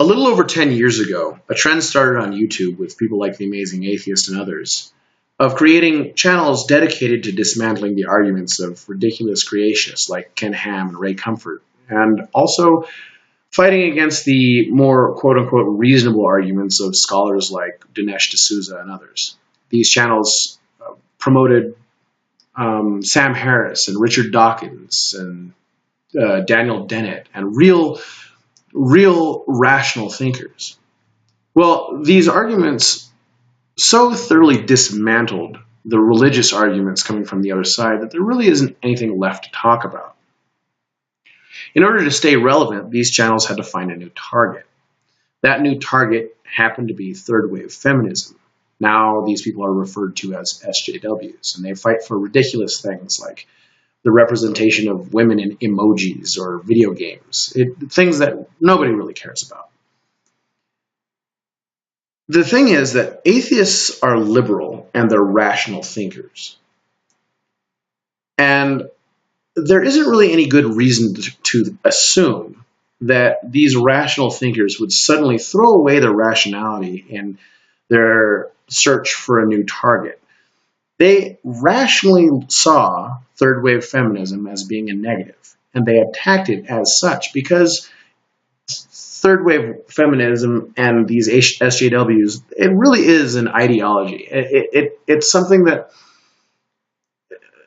A little over 10 years ago, a trend started on YouTube with people like The Amazing Atheist and others of creating channels dedicated to dismantling the arguments of ridiculous creationists like Ken Ham and Ray Comfort, and also fighting against the more quote-unquote reasonable arguments of scholars like Dinesh D'Souza and others. These channels promoted Sam Harris and Richard Dawkins and Daniel Dennett and real rational thinkers. Well, these arguments so thoroughly dismantled the religious arguments coming from the other side that there really isn't anything left to talk about. In order to stay relevant, these channels had to find a new target. That new target happened to be third wave feminism. Now these people are referred to as SJWs, and they fight for ridiculous things like the representation of women in emojis or video games, things that nobody really cares about. The thing is that atheists are liberal and they're rational thinkers. And there isn't really any good reason to assume that these rational thinkers would suddenly throw away their rationality in their search for a new target. They rationally saw third wave feminism as being a negative, and they attacked it as such because third wave feminism and these SJWs, it really is an ideology. It's something that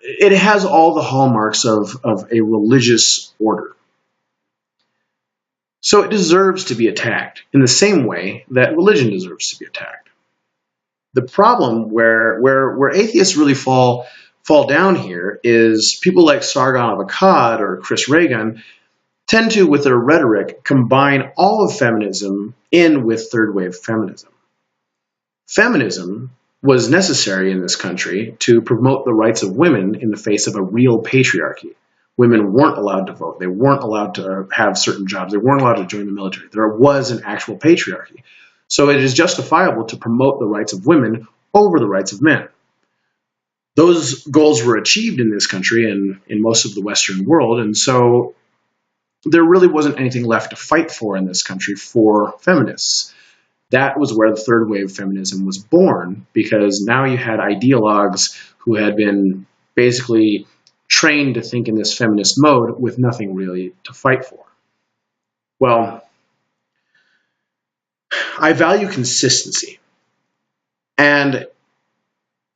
it has all the hallmarks of a religious order. So it deserves to be attacked in the same way that religion deserves to be attacked. The problem where atheists really fall down here is people like Sargon of Akkad or Chris Reagan tend to, with their rhetoric, combine all of feminism in with third wave feminism. Feminism was necessary in this country to promote the rights of women in the face of a real patriarchy. Women weren't allowed to vote. They weren't allowed to have certain jobs. They weren't allowed to join the military. There was an actual patriarchy. So it is justifiable to promote the rights of women over the rights of men. Those goals were achieved in this country and in most of the Western world, and so there really wasn't anything left to fight for in this country for feminists. That was where the third wave feminism was born, because now you had ideologues who had been basically trained to think in this feminist mode with nothing really to fight for. Well, I value consistency. And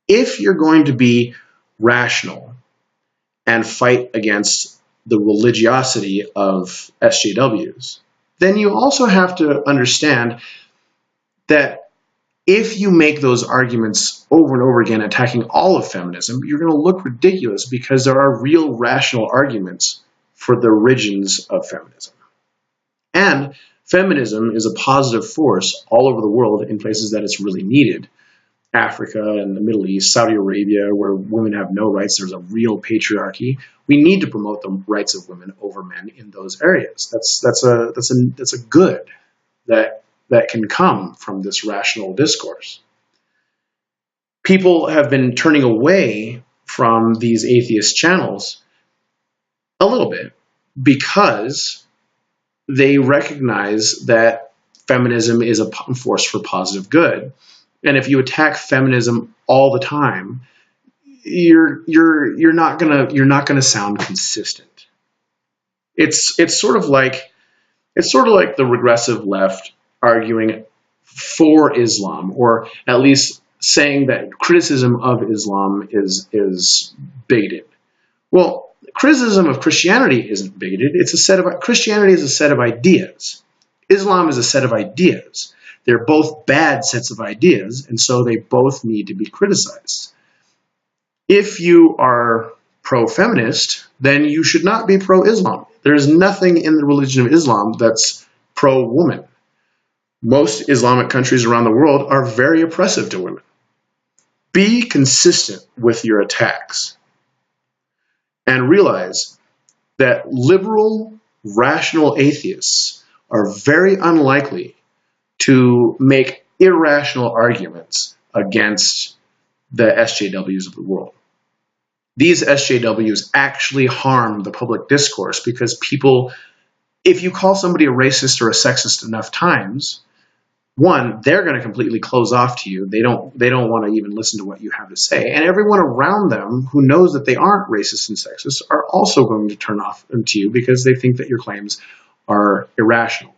if you're going to be rational and fight against the religiosity of SJWs, then you also have to understand that if you make those arguments over and over again attacking all of feminism, you're going to look ridiculous because there are real rational arguments for the origins of feminism. And feminism is a positive force all over the world in places that it's really needed. Africa and the Middle East, Saudi Arabia, where women have no rights, there's a real patriarchy. We need to promote the rights of women over men in those areas. That's a good that can come from this rational discourse. People have been turning away from these atheist channels a little bit because they recognize that feminism is a force for positive good. And if you attack feminism all the time, you're not gonna sound consistent. It's sort of like the regressive left arguing for Islam, or at least saying that criticism of Islam is bigoted. Well, criticism of Christianity isn't bigoted. Christianity is a set of ideas. Islam is a set of ideas. They're both bad sets of ideas, and so they both need to be criticized. If you are pro-feminist, then you should not be pro-Islam. There's nothing in the religion of Islam that's pro-woman. Most Islamic countries around the world are very oppressive to women. Be consistent with your attacks and realize that liberal, rational atheists are very unlikely to make irrational arguments against the SJWs of the world. These SJWs actually harm the public discourse because people if you call somebody a racist or a sexist enough times, one, they're going to completely close off to you. They don't want to even listen to what you have to say. And everyone around them who knows that they aren't racist and sexist are also going to turn off to you because they think that your claims are irrational.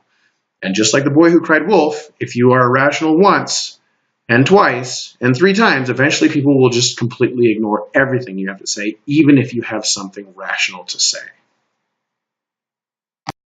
And just like the boy who cried wolf, if you are irrational once and twice and 3 times, eventually people will just completely ignore everything you have to say, even if you have something rational to say.